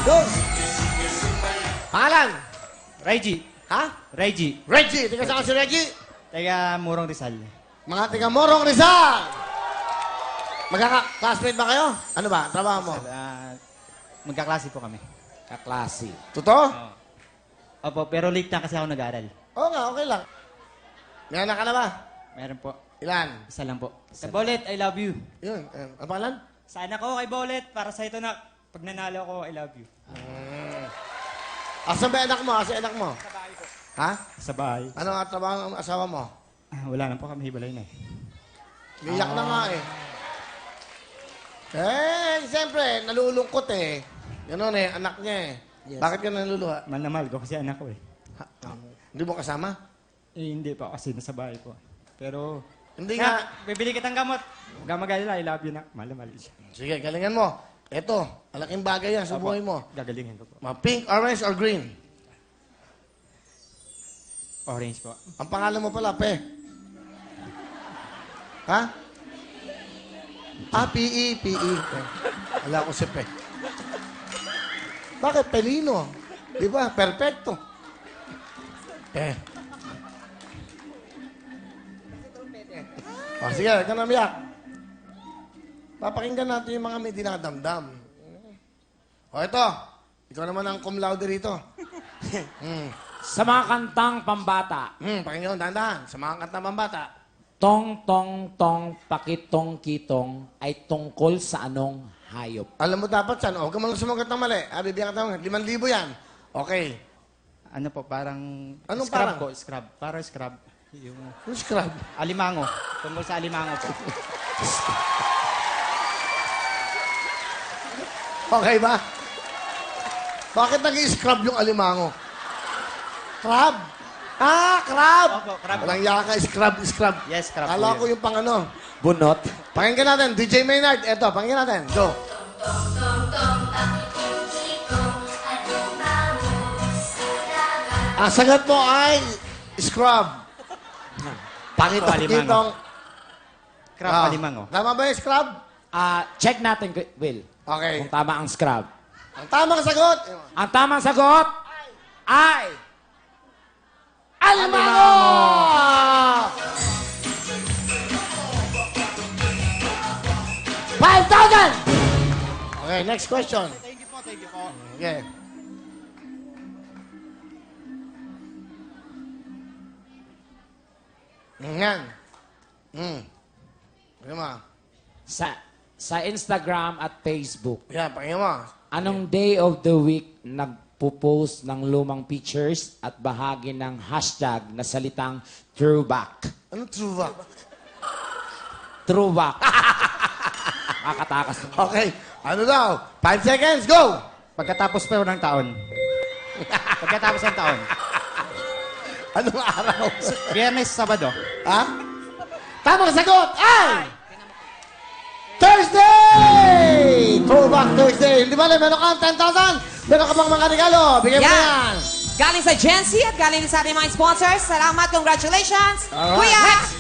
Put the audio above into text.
Go. Pangalan? Reggie. Ha? Reggie. Reggie. Tika saan ka si Reggie? Taga Murong Rizal. Mga tiga Morong Rizal. Magkaka-classmate ba kayo? Ano ba? Trabaho mo? Magkaklase po kami. Kaklase. Totoo? Opo, pero late na kasi ako nag-aaral. Oo nga, okay lang. May anak ka na ba? Meron po. Ilan? Isa lang po. Sa Bolet, I love you. Yun. Ano pangalan? Sa anak ko kay Bolet, para sa ito na, pag nanalo ko, I love you. Asan ba anak mo? Asan anak mo? Sa bahay po. Ha? Sa bahay. Ano nga trabaho ng asawa mo? Wala na po kami, hibalay na eh. Miyak na nga eh. Siyempre, nalulungkot eh. Ganon eh, anak niya eh. Yes. Bakit ka naluluha? Mahal na mahal ko kasi anak ko eh. Hindi mo kasama? Eh, hindi pa kasi nasa bahay po. Pero, Hindi nga. bibili kitang gamot. Huwag kang mag-alala, I love you na. Mahal na mahal siya. Sige, galingan mo. Ito, malaking bagay yan sa buhay mo. Gagalingin ko po. Pink, orange, or green? Orange po. Ang pangalan mo pala, Pe. Ha? P-E, P-E. Wala ko si Pe. Bakit? Pelino. Di ba? Perfecto. Sige, huwag ka na miyak. Papakinggan natin yung mga may dinadamdam. Ito. Ikaw naman ang cum laude rito. Sa mga kantang pambata, Pakinggan, dahan-dahan. Sa mga kanta pambata. tong tong tong pakitong kitong ay tungkol sa anong hayop? Alam mo dapat saan. Huwag ka man lang sumagot ng mali. Bibigyan ka ng 5,000 yan. Okay. Ano po, parang... Anong scrub parang? po, scrub. Para scrub. Yung Who's crab? alimango. Tungkol sa alimango po. Okay ba? Bakit nag-i-scrub yung alimango? Crab? Crab! Opo, crab. Walang yaka, scrub. Yes, crab Kala po ko yung pang ano. Bunot? Pakinggan natin, DJ Maynard. Eto, pakinggan natin. Go. Ang sagot mo ay scrub. Pakito alimango. Crab Ah. alimango. Tama ba yung scrub? Check natin, Will. Okay. Kung tama ang scrub. Ang tamang sagot. Ang tamang sagot ay... Alimango! $5,000! Okay, next question. Thank you po. Okay. Yan. Pakinggan mo. Sa Instagram at Facebook, Yan, pakinggan mo. anong day of the week nagpo-post ng lumang pictures at bahagi ng hashtag na salitang throwback? Anong true ba? Throwback. Makatakas. Okay. Ano daw? 5 seconds, go! Pagkatapos po ng taon. Pagkatapos ng taon. Anong araw? Biyernes, Sabado. Ha? Tamang sagot ay... Thursday! Throwback Thursday. Hindi ba, meron kang 10,000? Meron ka bang mga regalo? Bigyan mo na yan. Galing sa Gen Z at galing sa ating mga sponsors. Salamat, congratulations. Alright. Kuya, Next.